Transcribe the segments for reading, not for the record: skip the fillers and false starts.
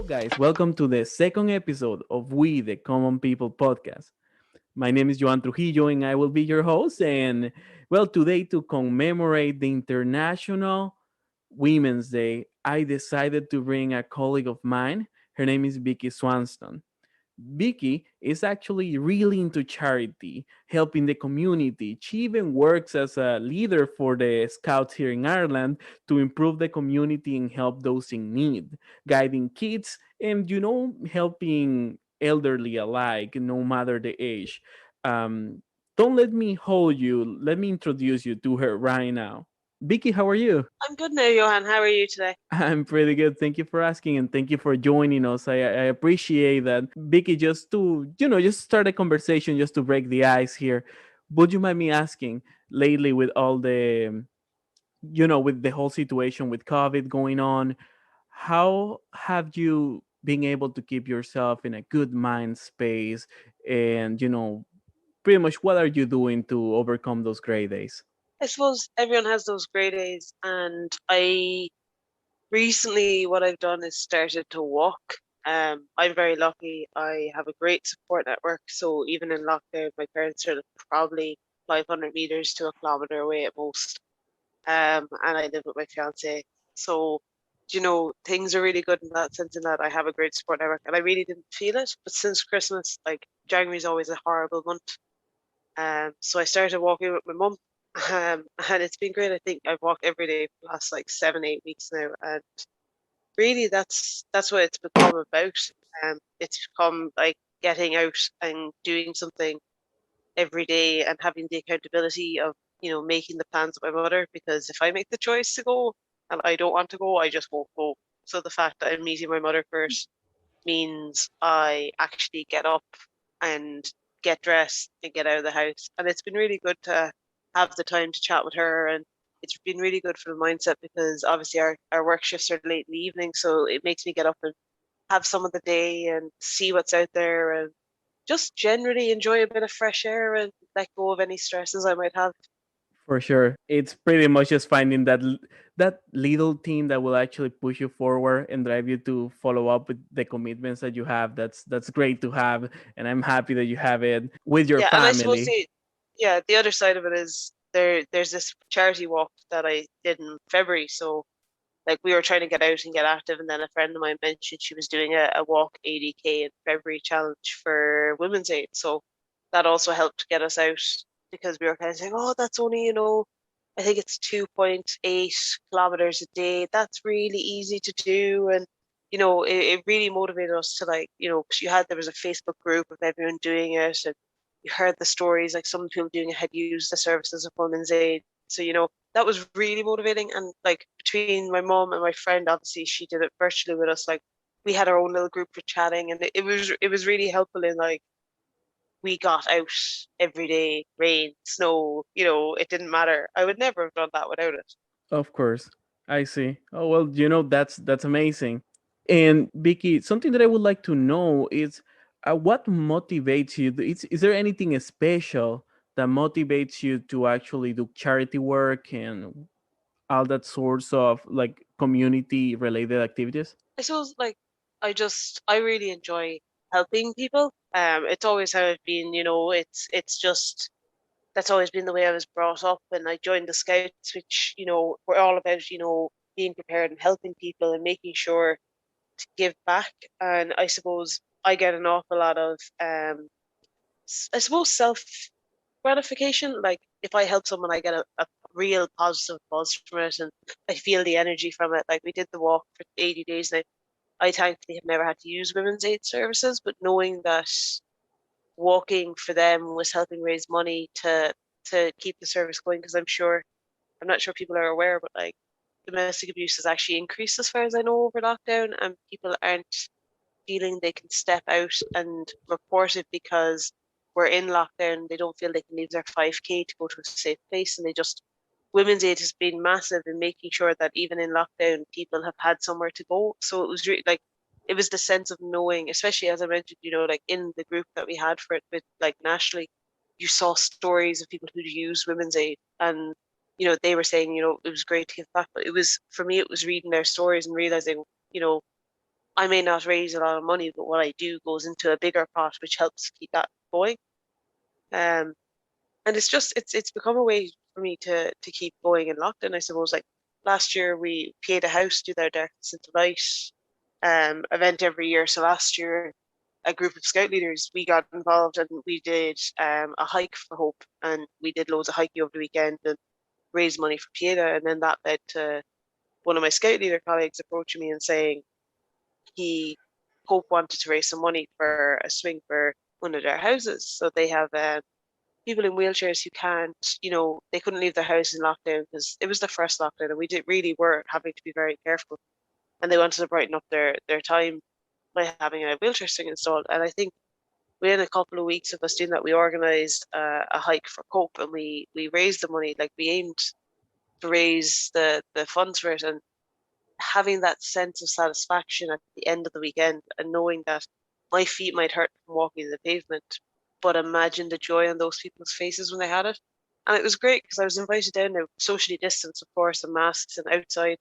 guys? Welcome to the second episode of We the Common People podcast. My name is Joan Trujillo, and I will be your host. And today to commemorate the International Women's Day, I decided to bring a colleague of mine. Her name is Vicki Swanton. Vickie is actually really into charity, helping the community. She even works as a leader for the Scouts here in Ireland to improve the community and help those in need, guiding kids and, helping elderly alike, no matter the age. Um, don't let me hold you. Let me introduce you to her right now. Vickie, how are you? I'm good now, Johan. How are you today? I'm pretty good. Thank you for asking and thank you for joining us. I appreciate that. Vicky, just to, just start a conversation, just to break the ice here. Would you mind me asking, lately with all the, with the whole situation with COVID going on, how have you been able to keep yourself in a good mind space? And, pretty much what are you doing to overcome those gray days? I suppose everyone has those grey days, and I recently what I've done is started to walk. I'm very lucky. I have a great support network, so even in lockdown, my parents are probably 500 meters to a kilometer away at most. And I live with my fiance, so things are really good in that sense. In that I have a great support network, and I really didn't feel it. But since Christmas, like January is always a horrible month. So I started walking with my mum, and it's been great. I think I've walked every day for the last like 7, 8 weeks now, and really that's what it's become about. It's become like getting out and doing something every day and having the accountability of making the plans with my mother. Because if I make the choice to go and I don't want to go, I just won't go. So the fact that I'm meeting my mother first means I actually get up and get dressed and get out of the house. And it's been really good to have the time to chat with her. And it's been really good for the mindset because obviously our work shifts are late in the evening. So it makes me get up and have some of the day and see what's out there and just generally enjoy a bit of fresh air and let go of any stresses I might have. For sure. It's pretty much just finding that little thing that will actually push you forward and drive you to follow up with the commitments that you have. That's great to have, and I'm happy that you have it with your Yeah, and I suppose family. the other side of it is there's this charity walk that I did in February. So like we were trying to get out and get active, and then a friend of mine mentioned she was doing a walk 80K in February challenge for Women's Aid. So that also helped get us out because we were kind of saying, oh, that's only, I think it's 2.8 kilometers a day. That's really easy to do. And, it really motivated us to like, because there was a Facebook group of everyone doing it, and you heard the stories, like some people doing it had used the services of Women's Aid. So, that was really motivating. And like between my mom and my friend, obviously she did it virtually with us. Like we had our own little group for chatting, and it was really helpful in like we got out every day, rain, snow, it didn't matter. I would never have done that without it. Of course. I see. Oh well, that's amazing. And Vicky, something that I would like to know is what motivates you? Is there anything special that motivates you to actually do charity work and all that sorts of like community related activities? I suppose like I really enjoy helping people. It's always how I've been, it's just that's always been the way I was brought up. And I joined the Scouts, which, we're all about, being prepared and helping people and making sure to give back. And I suppose I get an awful lot of I suppose self gratification. Like if I help someone, I get a real positive buzz from it, and I feel the energy from it. Like we did the walk for 80 days now. I thankfully have never had to use women's aid services, but knowing that walking for them was helping raise money to keep the service going, because I'm not sure people are aware, but like domestic abuse has actually increased as far as I know over lockdown, and people aren't feeling they can step out and report it because we're in lockdown. They don't feel they can leave their 5K to go to a safe place. And Women's Aid has been massive in making sure that even in lockdown, people have had somewhere to go. So it was really like, it was the sense of knowing, especially as I mentioned, like in the group that we had for it, with like nationally, you saw stories of people who used Women's Aid, and they were saying, it was great to give back. But it was, for me, it was reading their stories and realizing, you know I may not raise a lot of money, but what I do goes into a bigger pot, which helps keep that going. Um, and it's become a way for me to keep going in lockdown. I suppose like last year we paid a house, do their Darkness into Light event every year. So last year a group of scout leaders we got involved and we did a hike for hope, and we did loads of hiking over the weekend and raised money for Pieta, and then that led to one of my scout leader colleagues approaching me and saying he Hope wanted to raise some money for a swing for one of their houses. So they have people in wheelchairs who can't, they couldn't leave their house in lockdown because it was the first lockdown, and we did really were having to be very careful. And they wanted to brighten up their time by having a wheelchair swing installed. And I think within a couple of weeks of us doing that, we organised a hike for Cope, and we raised the money. Like we aimed to raise the funds for it, and having that sense of satisfaction at the end of the weekend and knowing that my feet might hurt from walking the pavement, but imagine the joy on those people's faces when they had it. And it was great because I was invited down there, socially distanced, of course, and masks and outside.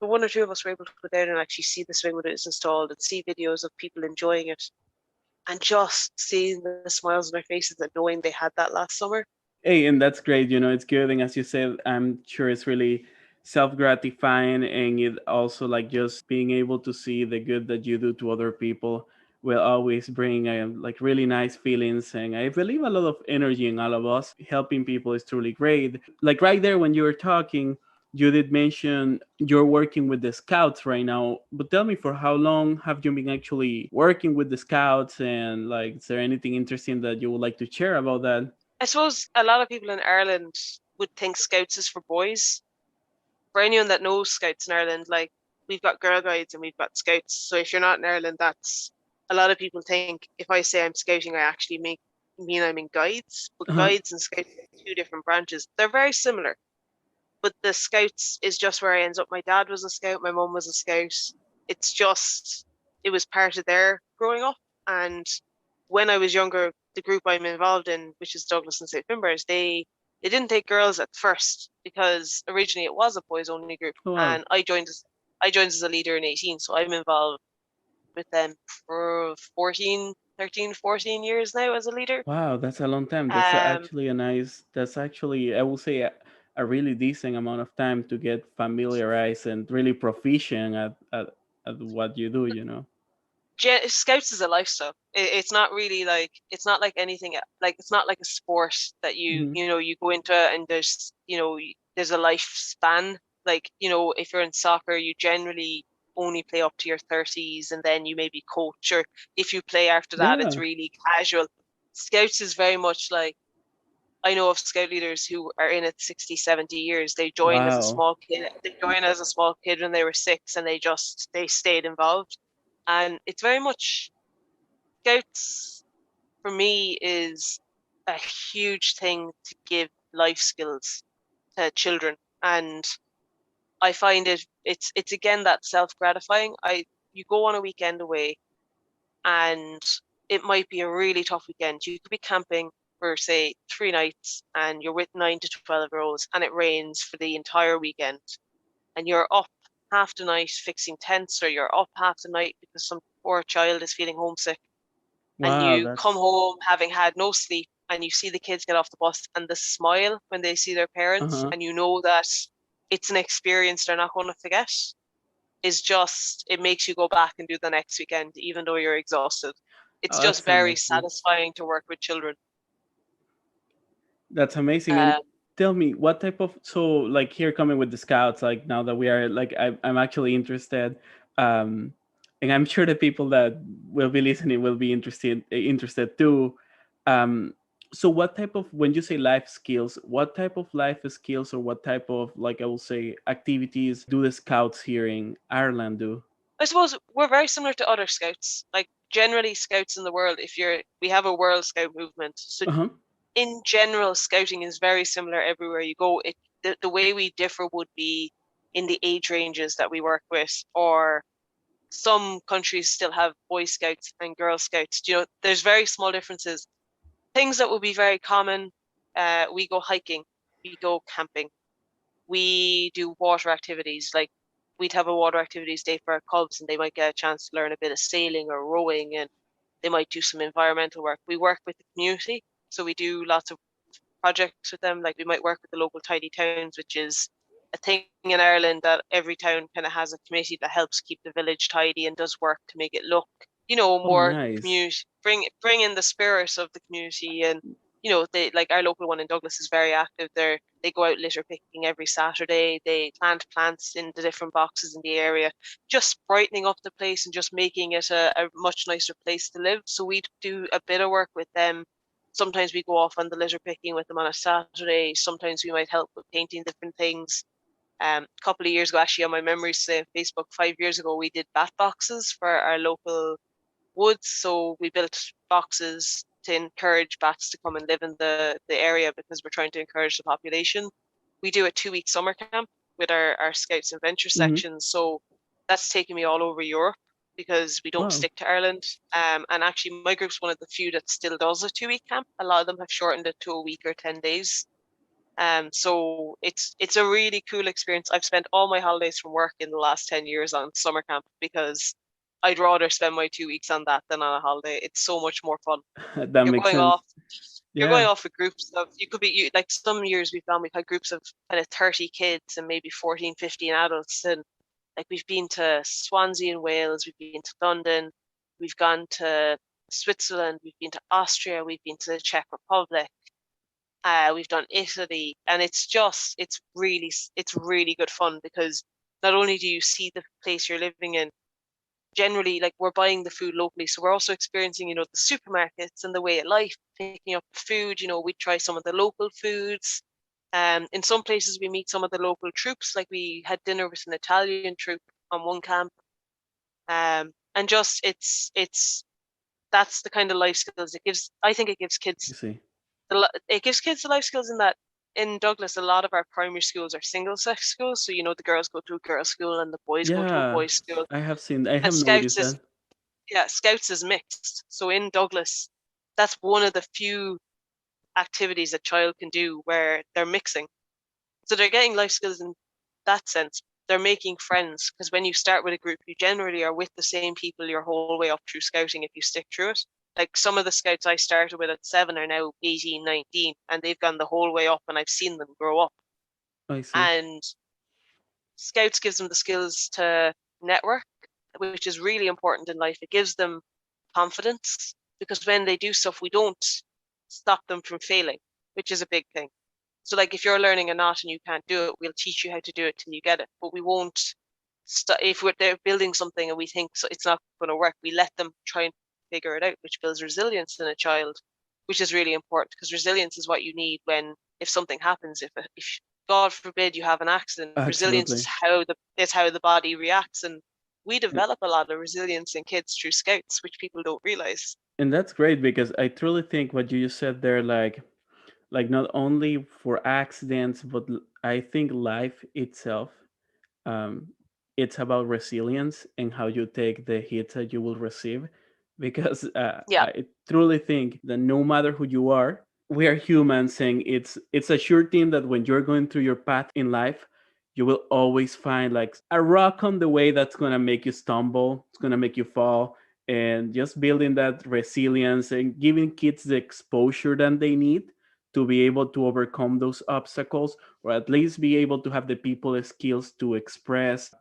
But one or two of us were able to go down and actually see the swing when it was installed and see videos of people enjoying it and just seeing the smiles on their faces and knowing they had that last summer. Hey, and that's great. It's good, and as you said, I'm sure it's really self-gratifying, and it also like just being able to see the good that you do to other people will always bring like really nice feelings, and I believe a lot of energy in all of us. Helping people is truly great. Like right there when you were talking, you did mention you're working with the scouts right now, but tell me, for how long have you been actually working with the scouts, and like is there anything interesting that you would like to share about that? I suppose a lot of people in Ireland would think Scouts is for boys. For anyone that knows Scouts in Ireland, like we've got Girl Guides and we've got Scouts. So if you're not in Ireland, that's a lot of people think if I say I'm scouting, I actually mean I'm in Guides. But Uh-huh. Guides and Scouts are two different branches. They're very similar, but the Scouts is just where I ended up. My dad was a Scout, my mum was a Scout. It's just it was part of their growing up. And when I was younger, the group I'm involved in, which is Douglas and St. Finbarrs, they didn't take girls at first because originally it was a boys only group, Oh, wow. and I joined as a leader in 18, so I'm involved with them for 14, 13, 14 years now as a leader. Wow, that's a long time. That's Um, actually that's actually, I will say, a really decent amount of time to get familiarized and really proficient at what you do. Scouts is a lifestyle. It's not really like it's not like anything like it's not like a sport that you Hmm. you know you go into and there's a lifespan. Like if you're in soccer, you generally only play up to your 30s, and then you maybe coach, or if you play after that, it's Yeah. really casual. Scouts is very much like I know of scout leaders who are in it 60, 70 years. They joined as a Wow. small kid. They joined as a small kid when they were 6, and they stayed involved. And it's very much scouts for me is a huge thing to give life skills to children. And I find it's again that self-gratifying. I You go on a weekend away, and it might be a really tough weekend. You could be camping for say 3 nights, and you're with 9 to 12-year-olds, and it rains for the entire weekend, and you're up half the night fixing tents, or you're up half the night because some poor child is feeling homesick, and Wow, you come that's home having had no sleep, and you see the kids get off the bus, and the smile when they see their parents, uh-huh. and you know that it's an experience they're not going to forget, is just it makes you go back and do the next weekend even though you're exhausted. It's Oh, just that's very amazing. satisfying to work with children. That's amazing. And um, tell me, what type of, so like here coming with the scouts, like now that we are like I'm actually interested, um and I'm sure the people that will be listening will be interested too. um so what type of, when you say life skills, what type of life skills, or what type of, like, I will say, activities do the scouts here in Ireland do? I suppose we're very similar to other scouts. Like generally scouts in the world, if you're we have a world scout movement, so Uh-huh. in general scouting is very similar everywhere you go. The way we differ would be in the age ranges that we work with, or some countries still have boy scouts and girl scouts. There's very small differences. Things that would be very common: we go hiking, we go camping, we do water activities like we'd have a water activities day for our cubs, and they might get a chance to learn a bit of sailing or rowing, and they might do some environmental work. We work with the community, so we do lots of projects with them. Like we might work with the local tidy towns, which is a thing in Ireland that every town kind of has a committee that helps keep the village tidy and does work to make it look, Oh, more nice. community, bring in the spirit of the community. And they, like our local one in Douglas is very active. They go out litter picking every Saturday. They plant plants in the different boxes in the area, just brightening up the place and just making it a much nicer place to live. So we do a bit of work with them. Sometimes we go off on the litter picking with them on a Saturday. Sometimes we might help with painting different things. A couple of years ago, actually, on my memories today on Facebook, 5 years ago, we did bat boxes for our local woods. So we built boxes to encourage bats to come and live in the area because we're trying to encourage the population. We do a 2 week summer camp with our Scouts and Venture Hmm. section. So that's taken me all over Europe because we don't Wow. stick to Ireland. And actually, my group's one of the few that still does a 2 week camp. A lot of them have shortened it to a week or 10 days. So it's a really cool experience. I've spent all my holidays from work in the last 10 years on summer camp because I'd rather spend my 2 weeks on that than on a holiday. It's so much more fun. That You're makes going sense. off. You're going Yeah. off with groups of. You could be like some years we've had groups of kind of 30 kids and maybe 14, 15 adults, and like we've been to Swansea in Wales, we've been to London, we've gone to Switzerland, we've been to Austria, we've been to the Czech Republic. We've done Italy, and it's really good fun because not only do you see the place you're living in, generally like we're buying the food locally, so we're also experiencing the supermarkets and the way of life, picking up food. We try some of the local foods. In some places we meet some of the local troops, like we had dinner with an Italian troop on one camp. And just it's that's the kind of life skills it gives. I think it gives I kids see. it gives kids the life skills in that in Douglas, a lot of our primary schools are single sex schools. So, the girls go to a girls' school and the boys go to a Yeah, boys' school. I And have noticed that. Scouts is mixed. So in Douglas, that's one of the few activities a child can do where they're mixing. So they're getting life skills in that sense. They're making friends because when you start with a group, you generally are with the same people your whole way up through scouting if you stick through it. Like some of the scouts I started with at 7 are now 18, 19, and they've gone the whole way up, and I've seen them grow up. I see. And scouts gives them the skills to network, which is really important in life. It gives them confidence because when they do stuff, we don't stop them from failing, which is a big thing. So, like, if you're learning a knot and you can't do it, we'll teach you how to do it till you get it. But we won't if they're building something and we think it's not going to work, we let them try and figure it out, which builds resilience in a child, which is really important because resilience is what you need when if something happens. If God forbid you have an accident, resilience is Absolutely. how the body reacts, and we develop a lot of resilience in kids through scouts, which people don't realize. And that's great because I truly think what you just said there, like not only for accidents, but I think life itself, um, it's about resilience and how you take the hits that you will receive. Because Yeah, I truly think that no matter who you are, we are humans, and it's a sure thing that when you're going through your path in life, you will always find like a rock on the way that's gonna make you stumble, it's gonna make you fall, and just building that resilience and giving kids the exposure that they need to be able to overcome those obstacles, or at least be able to have the people skills to express,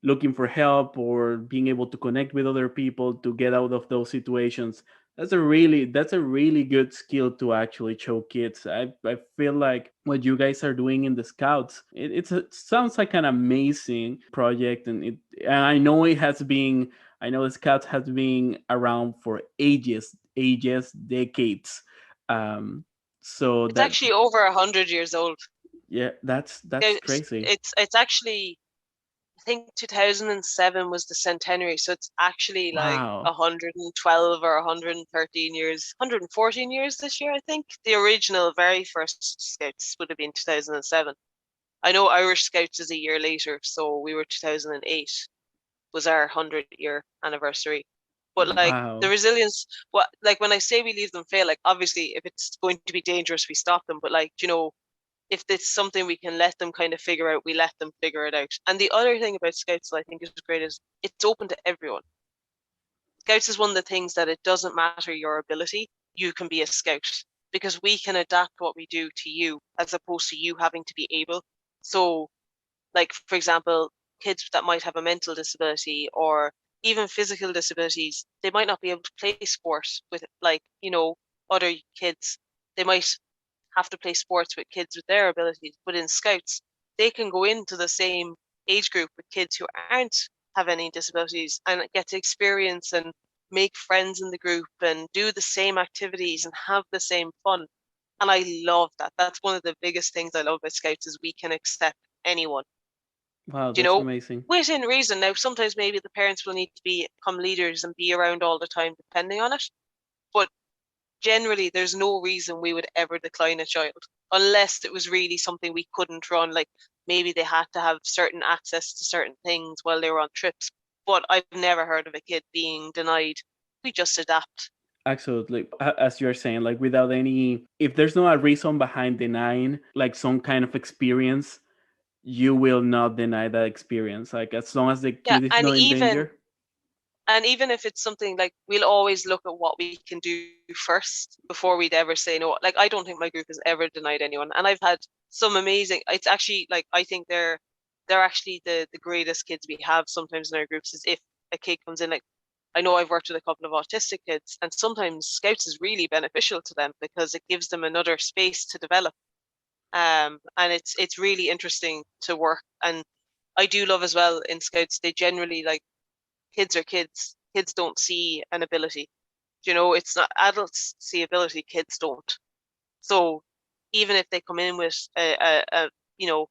looking for help or being able to connect with other people to get out of those situations. That's a really good skill to actually show kids. I feel like what you guys are doing in the scouts, it sounds like an amazing project, and I know the scouts has been around for ages, decades. um so it's that, actually over 100 years old. yeah, that's It's crazy. it's, it's actually I think 2007 was the centenary, so it's actually like Wow. 112 or 113 years, 114 years this year, I think. The original, very first Scouts would have been 2007. I know Irish Scouts is a year later, so we were 2008 was our 100-year anniversary. But like the Wow. resilience, like when I say we leave them fail, like obviously if it's going to be dangerous, we stop them. But like, if it's something we can let them kind of figure out, we let them figure it out. And the other thing about Scouts that I think is great is it's open to everyone. Scouts is one of the things that it doesn't matter your ability, you can be a scout because we can adapt what we do to you as opposed to you having to be able. So, like, for example, kids that might have a mental disability or even physical disabilities, they might not be able to play sport with, like, other kids. They might have to play sports with kids with their abilities, but in Scouts, they can go into the same age group with kids who aren't have any disabilities and get to experience and make friends in the group and do the same activities and have the same fun. And I love that. That's one of the biggest things I love about Scouts is we can accept anyone, Wow, you that's know, amazing. within reason. Now, sometimes maybe the parents will need to become leaders and be around all the time, depending on it. But generally, there's no reason we would ever decline a child unless it was really something we couldn't run. Like maybe they had to have certain access to certain things while they were on trips. But I've never heard of a kid being denied. We just adapt. Absolutely. As you're saying, like without any, if there's no a reason behind denying, like some kind of experience, you will not deny that experience. Like as long as the Yeah, kid is not in danger. and even if it's something like we'll always look at what we can do first before we'd ever say no. Like I don't think my group has ever denied anyone, and I've had some amazing. It's actually like I think they're actually the greatest kids we have sometimes in our groups. Is if a kid comes in like I know I've worked with a couple of autistic kids, and sometimes Scouts is really beneficial to them because it gives them another space to develop. And it's really interesting to work. And I do love as well in Scouts. They generally like kids are kids. Kids don't see an ability. It's not adults see ability, kids don't. So even if they come in with you know,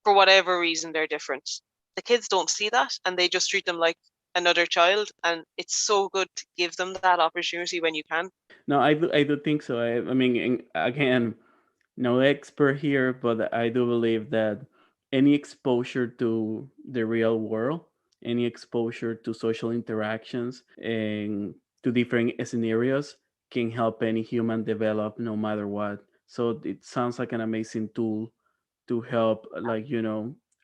for whatever reason they're different, the kids don't see that and they just treat them like another child. And it's so good to give them that opportunity when you can. No, I do think so. I mean, again, no expert here, but I do believe that any exposure to the real world, any exposure to social interactions and to different scenarios can help any human develop no matter what. So it sounds like an amazing tool to help, like,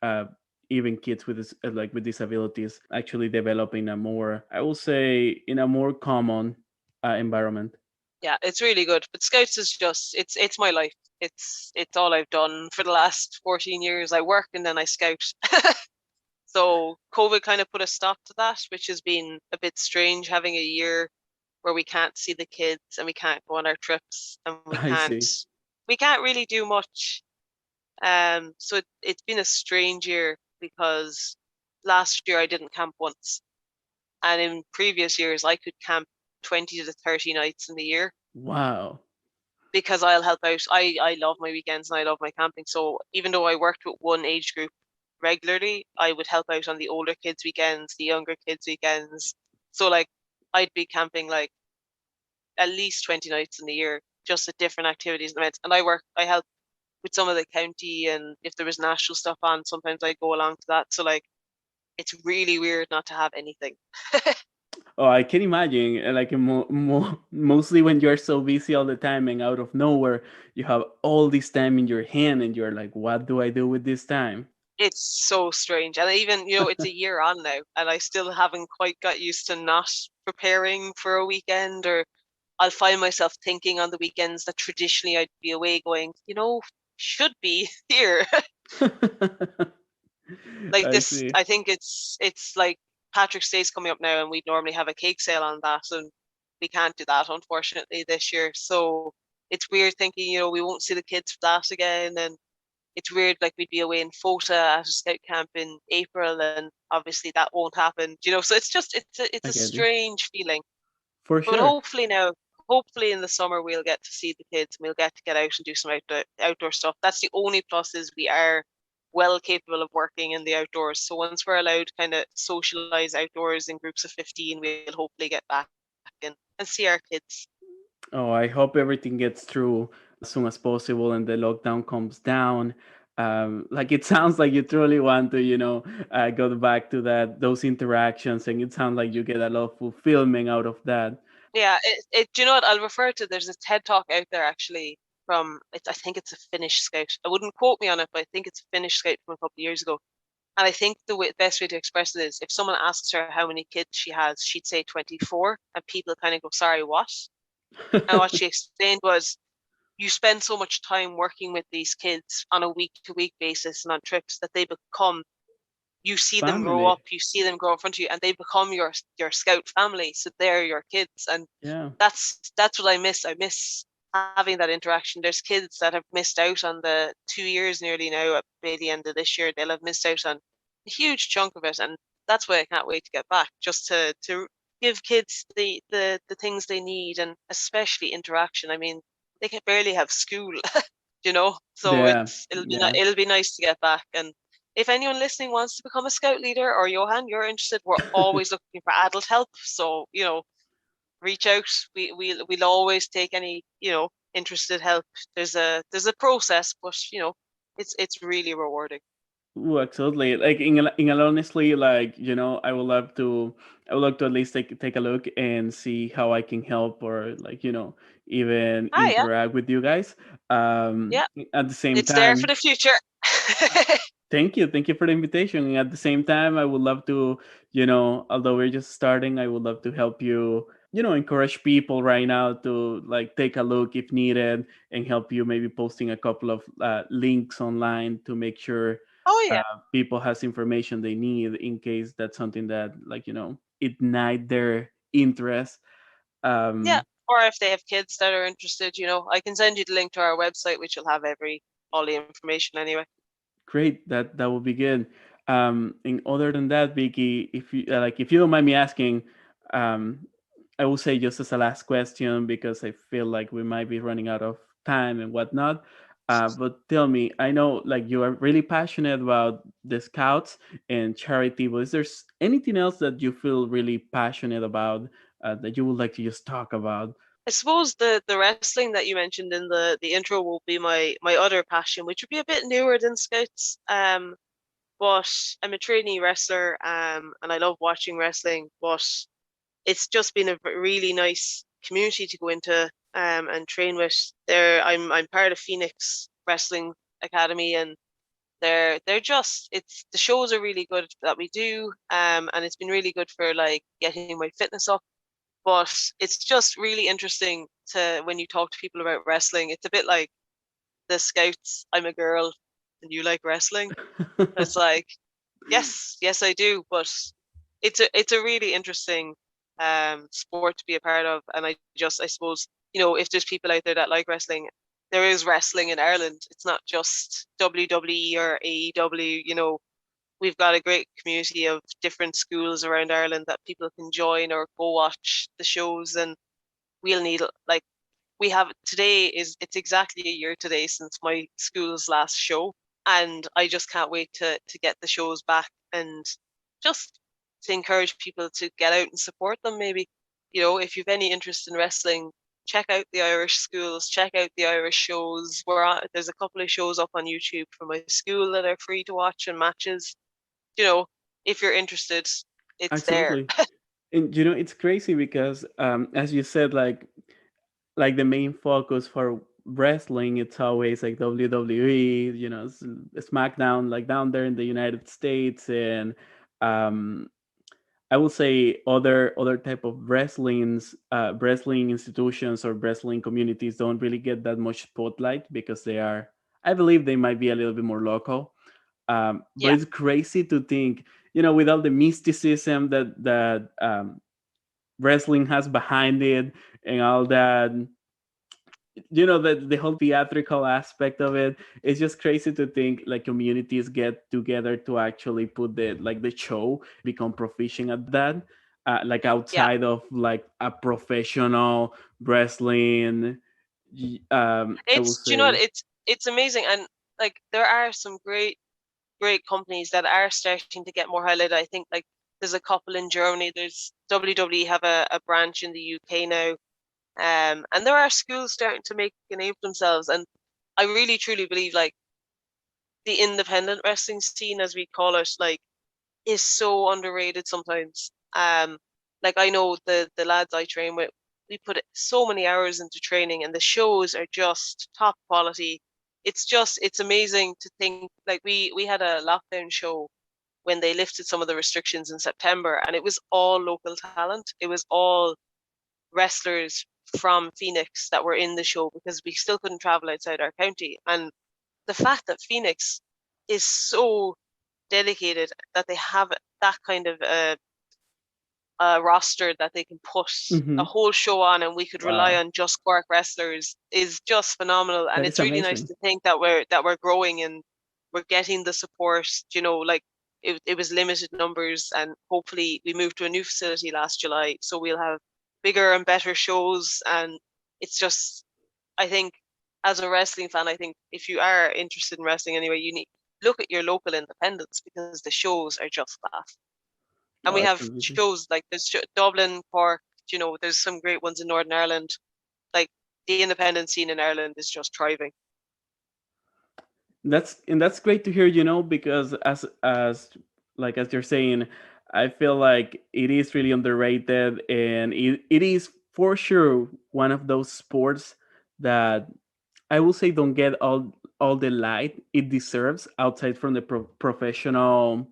uh, even kids with like with disabilities actually develop in a more, I will say, in a more common environment. Yeah, it's really good. But Scouts is just it's my life. It's all I've done for the last 14 years. I work and then I scout. So COVID kind of put a stop to that, which has been a bit strange having a year where we can't see the kids and we can't go on our trips and we I can't see. we can't really do much. So it's been a strange year because last year I didn't camp once. And in previous years I could camp 20 to 30 nights in the year Wow. because I'll help out. I love my weekends and I love my camping. So even though I worked with one age group regularly, I would help out on the older kids' weekends, the younger kids' weekends. So like I'd be camping like at least 20 nights in the year, just at different activities and events. And I help with some of the county and if there was national stuff on, sometimes I go along to that. So like it's really weird not to have anything. Oh, I can imagine. Like mostly when you're so busy all the time and out of nowhere, you have all this time in your hand, and you're like, "What do I do with this time?" It's so strange. And even, it's a year on now, and I still haven't quite got used to not preparing for a weekend. Or I'll find myself thinking on the weekends that traditionally I'd be away going, should be here. Like I this, see. I think it's like Patrick's Day's coming up now, and we'd normally have a cake sale on that, and we can't do that unfortunately this year. So it's weird thinking, we won't see the kids for that again, and it's weird like we'd be away in Fota at a scout camp in April, and obviously that won't happen. So it's just it's I a get you. strange feeling. For But sure. hopefully in the summer we'll get to see the kids and we'll get to get out and do some outdoor stuff. That's the only plus is we are well capable of working in the outdoors. So once we're allowed to kind of socialize outdoors in groups of 15, we'll hopefully get back and see our kids. Oh, I hope everything gets through as soon as possible and the lockdown comes down. Like it sounds like you truly want to, go back to those interactions, and it sounds like you get a lot of fulfillment out of that. Yeah, do you know what? I'll refer to there's a TED talk out there actually from, I think it's a Finnish scout. I wouldn't quote me on it, but I think it's a Finnish scout from a couple of years ago. And I think the best way to express it is if someone asks her how many kids she has, she'd say 24. And people kind of go, sorry, what? And what she explained was, you spend so much time working with these kids on a week to week basis and on trips that they become, you see them grow Family. up, you see them grow in front of you, and they become your scout family. So they're your kids. And Yeah. that's what I miss. I miss having that interaction. There's kids that have missed out on the 2 years nearly now. By the end of this year, they'll have missed out on a huge chunk of it, and that's why I can't wait to get back, just to give kids the things they need, and especially interaction. I mean, they can barely have school, So Yeah. Yeah. it'll be nice to get back. And if anyone listening wants to become a scout leader, or Johan, you're interested, we're always looking for adult help. So reach out. We'll always take any interested help. There's a process, but it's really rewarding. Ooh, absolutely. Like in all honestly, like I would love to. I would like to at least take a look and see how I can help, or like even Ah, yeah, interact with you guys. yeah. At the same It's there for time, the future. thank you for the invitation. And at the same time, I would love to, although we're just starting, I would love to help you. Encourage people right now to like take a look if needed, and help you maybe posting a couple of links online to make sure Oh yeah, people has information they need in case that's something that like ignite their interest. yeah. um Or if they have kids that are interested, I can send you the link to our website, which will have all the information anyway. Great, that would be good. And other than that, Vicky, if you don't mind me asking, um I will say, just as a last question, because I feel like we might be running out of time and whatnot. But tell me, I know like you are really passionate about the Scouts and charity, but is there anything else that you feel really passionate about, that you would like to just talk about? I suppose the wrestling that you mentioned in the intro will be my other passion, which would be a bit newer than Scouts. But I'm a trainee wrestler, and I love watching wrestling. But it's just been a really nice community to go into, and train with. I'm part of Phoenix Wrestling Academy, and they're just, it's the shows are really good that we do, and it's been really good for like getting my fitness up. But it's just really interesting to when you talk to people about wrestling. It's a bit like the Scouts. I'm a girl, and you like wrestling. It's like, yes, yes, I do. But it's a really interesting sport to be a part of. And I suppose, if there's people out there that like wrestling, there is wrestling in Ireland. It's not just WWE or AEW. We've got a great community of different schools around Ireland that people can join or go watch the shows. And we'll need, like, we have today is it's exactly a year today since my school's last show, and I just can't wait to get the shows back, and just to encourage people to get out and support them. Maybe, if you've any interest in wrestling, check out the Irish schools, check out the Irish shows. There's a couple of shows up on YouTube from my school that are free to watch, and matches. you know if you're interested, it's there. Absolutely. And it's crazy because, as you said, like the main focus for wrestling, it's always like WWE, SmackDown, like down there in the United States. And um I would say other type of wrestling institutions or wrestling communities don't really get that much spotlight, because I believe they might be a little bit more local. But Yeah, it's crazy to think, with all the mysticism that wrestling has behind it, and all that, the whole theatrical aspect of it. It's just crazy to think like communities get together to actually put the show, become proficient at that, like yeah. outside of like a professional wrestling. I will Do you know what? say. It's amazing, and like there are some great companies that are starting to get more highlighted. I think like there's a couple in Germany. There's WWE have a branch in the UK now, and there are schools starting to make a name for themselves. And I really truly believe like the independent wrestling scene, as we call it, like is so underrated sometimes. Like I know the lads I train with, we put so many hours into training, and the shows are just top quality. It's amazing to think, like we had a lockdown show when they lifted some of the restrictions in September, and it was all local talent. It was all wrestlers from Phoenix that were in the show because we still couldn't travel outside our county. And the fact that Phoenix is so dedicated that they have that kind of roster that they can put a Hmm. whole show on, and we could rely Wow, on just Cork wrestlers is just phenomenal. And that is it's really nice amazing. to think that we're growing and we're getting the support. Like it was limited numbers, and hopefully we moved to a new facility last July, so we'll have bigger and better shows. And it's just, I think, as a wrestling fan, I think if you are interested in wrestling anyway, you need look at your local independents because the shows are just class. And we Oh, that's have amazing. shows like there's Dublin, Cork, there's some great ones in Northern Ireland. Like the independent scene in Ireland is just thriving. That's great to hear, because as you're saying, I feel like it is really underrated, and it is for sure one of those sports that I will say don't get all the light it deserves outside from the professional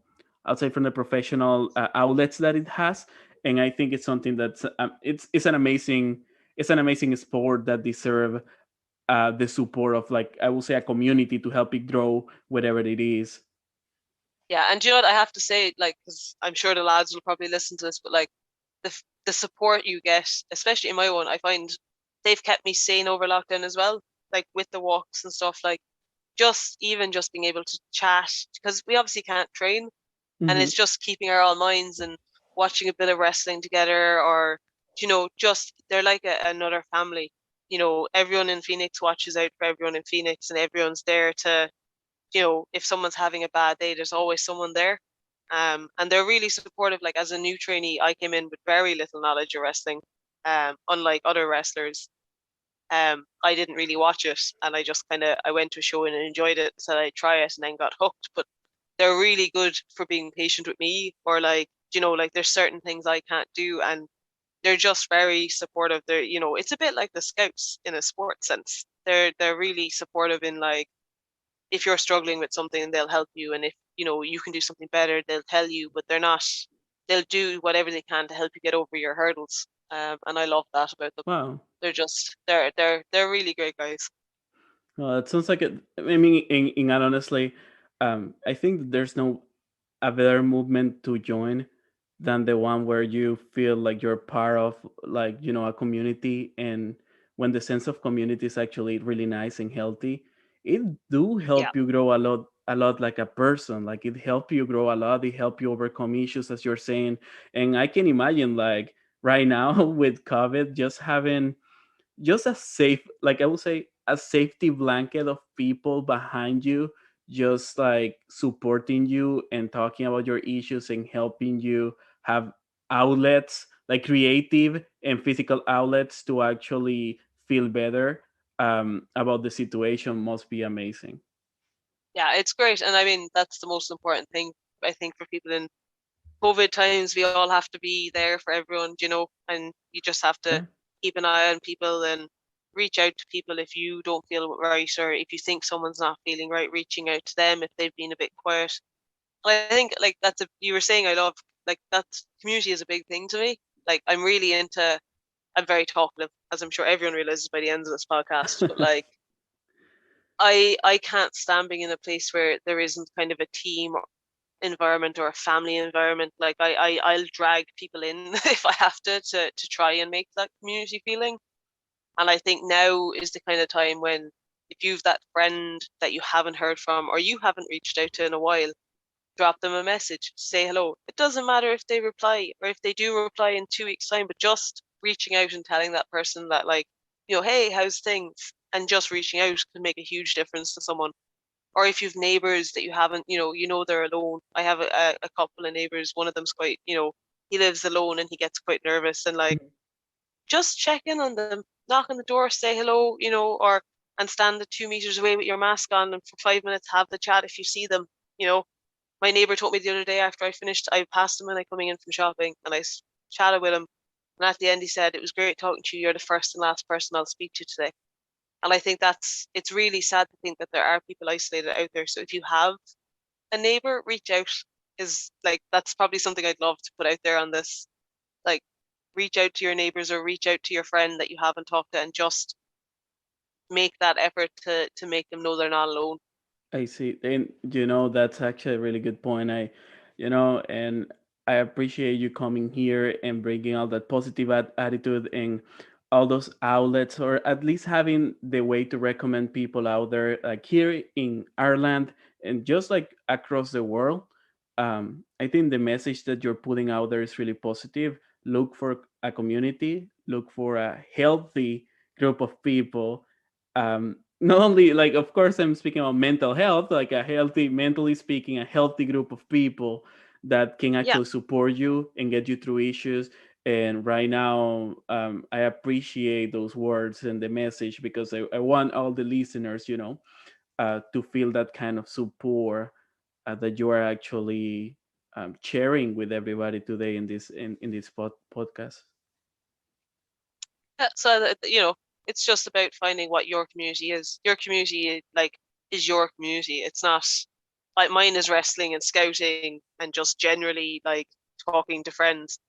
outlets that it has. And I think it's something that's it's an amazing sport that deserve the support of, like, I will say, a community to help it grow, whatever it is. Yeah, and do you know what I have to say? Like, because I'm sure the lads will probably listen to this, but like the support you get, especially in my one, I find they've kept me sane over lockdown as well. Like with the walks and stuff, like just being able to chat because we obviously can't train, and Hmm. it's just keeping our own minds and watching a bit of wrestling together, or just they're like another family. Everyone in Phoenix watches out for everyone in Phoenix, and everyone's there to, if someone's having a bad day, there's always someone there. And they're really supportive. Like as a new trainee, I came in with very little knowledge of wrestling. Unlike other wrestlers, I didn't really watch it, and I went to a show and enjoyed it, so I try it and then got hooked. But they're really good for being patient with me, or like like there's certain things I can't do, and they're just very supportive. It's a bit like the scouts in a sports sense. They're really supportive in, like, if you're struggling with something, they'll help you, and if you can do something better, they'll tell you. But they'll do whatever they can to help you get over your hurdles. And I love that about them. Wow. They're really great guys. Well, it sounds like it. I mean, in all honestly, I think that there's no a better movement to join than the one where you feel like you're part of, like, a community. And when the sense of community is actually really nice and healthy, it do Yeah. help you grow a lot like a person. Like, it help you grow a lot. It help you overcome issues, as you're saying. And I can imagine, like, right now with COVID, just a safe, like, I would say, a safety blanket of people behind you, just like supporting you and talking about your issues and helping you have outlets, like creative and physical outlets, to actually feel better about the situation, must be amazing. Yeah, it's great. And I mean, that's the most important thing, I think, for people in COVID times. We all have to be there for everyone, and you just have to Yeah. keep an eye on people and reach out to people if you don't feel right, or if you think someone's not feeling right, reaching out to them if they've been a bit quiet. And I think, like, you were saying, I love, like, that community is a big thing to me. Like, I'm very talkative, as I'm sure everyone realizes by the end of this podcast, but like, I can't stand being in a place where there isn't kind of a team environment or a family environment. Like I'll drag people in if I have to try and make that community feeling. And I think now is the kind of time when, if you've that friend that you haven't heard from or you haven't reached out to in a while, drop them a message, say hello. It doesn't matter if they reply or if they do reply in 2 weeks' time, but just reaching out and telling that person that, like, hey, how's things? And just reaching out can make a huge difference to someone. Or if you've neighbors that you haven't, they're alone. I have a couple of neighbors. One of them's quite, he lives alone and he gets quite nervous, and like, just check in on them, knock on the door, say hello, or and stand at 2 meters away with your mask on, and for 5 minutes have the chat if you see them. You know, my neighbor told me the other day after I finished, I passed him when I coming in from shopping, and I chatted with him, And at the end, he said, "It was great talking to you. You're the first and last person I'll speak to today." And I think it's really sad to think that there are people isolated out there. So if you have a neighbor, reach out. Is like that's probably something I'd love to put out there on this. Like, reach out to your neighbors or reach out to your friend that you haven't talked to, and just make that effort to make them know they're not alone. I see. And that's actually a really good point. And I appreciate you coming here and bringing all that positive attitude and all those outlets, or at least having the way to recommend people out there, like here in Ireland and just like across the world. I think the message that you're putting out there is really positive. Look for a community, look for a healthy group of people. Not only, like, of course I'm speaking about mental health, like a healthy, mentally speaking, a healthy group of people that can Yeah. actually support you and get you through issues. And right now, I appreciate those words and the message, because I want all the listeners, to feel that kind of support that you are actually sharing with everybody today in this podcast. So that, it's just about finding what your community is. Your community, like, is your community. It's not like mine is wrestling and scouting and just generally like talking to friends.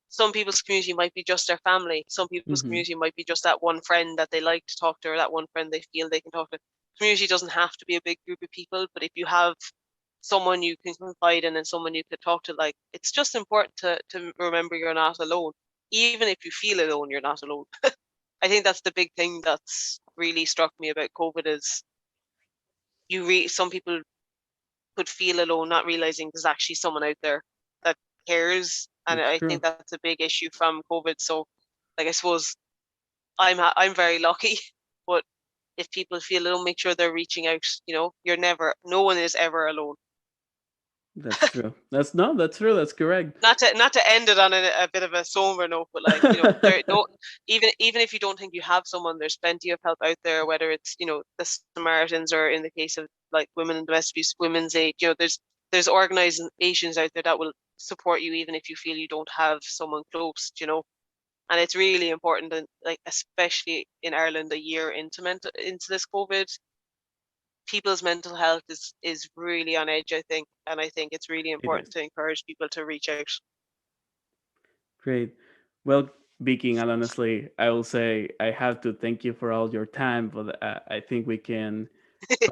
Some people's community might be just their family. Some people's Hmm. community might be just that one friend that they like to talk to, or that one friend they feel they can talk to. Community doesn't have to be a big group of people, but if you have someone you can confide in and someone you could talk to, like, it's just important to remember you're not alone. Even if you feel alone, you're not alone. I think that's the big thing that's really struck me about COVID is some people could feel alone, not realizing there's actually someone out there that cares, and It's I think true. that's a big issue from COVID. So, like, I suppose I'm very lucky, but if people feel alone, make sure they're reaching out. No one is ever alone. That's true. That's true. That's correct. Not to end it on a bit of a somber note, but like, there no even if you don't think you have someone, there's plenty of help out there. Whether it's the Samaritans, or in the case of like women in domestic abuse, women's aid. There's organizations out there that will support you even if you feel you don't have someone close. And it's really important, and like especially in Ireland, a year into this COVID, people's mental health is really on edge, I think, and I think it's really It important is. to encourage people to reach out. Great. Well, Viking, and honestly, I will say I have to thank you for all your time, but I think we can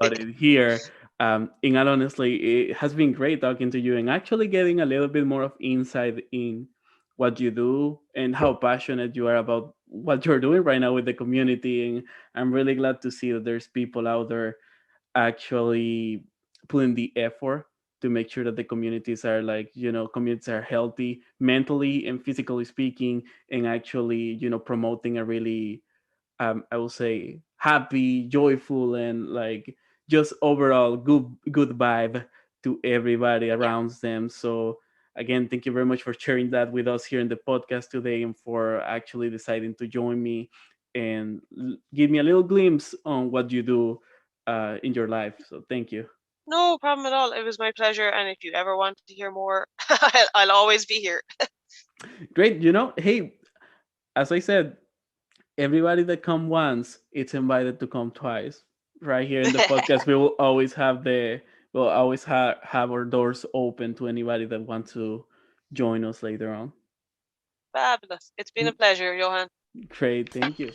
cut it here. In all honestly, it has been great talking to you and actually getting a little bit more of insight in what you do and how passionate you are about what you're doing right now with the community. And I'm really glad to see that there's people out there actually putting the effort to make sure that the communities are, like, communities are healthy mentally and physically speaking, and actually, promoting a really, I will say, happy, joyful, and like just overall good vibe to everybody Yeah. around them. So again, thank you very much for sharing that with us here in the podcast today, and for actually deciding to join me and give me a little glimpse on what you do in your life. So thank you. No problem at all. It was my pleasure. And if you ever want to hear more, I'll always be here. Great. Hey, as I said, everybody that come once, it's invited to come twice. Right here in the podcast, we'll always have our doors open to anybody that wants to join us later on. Fabulous. It's been a pleasure, Johan. Great, thank you.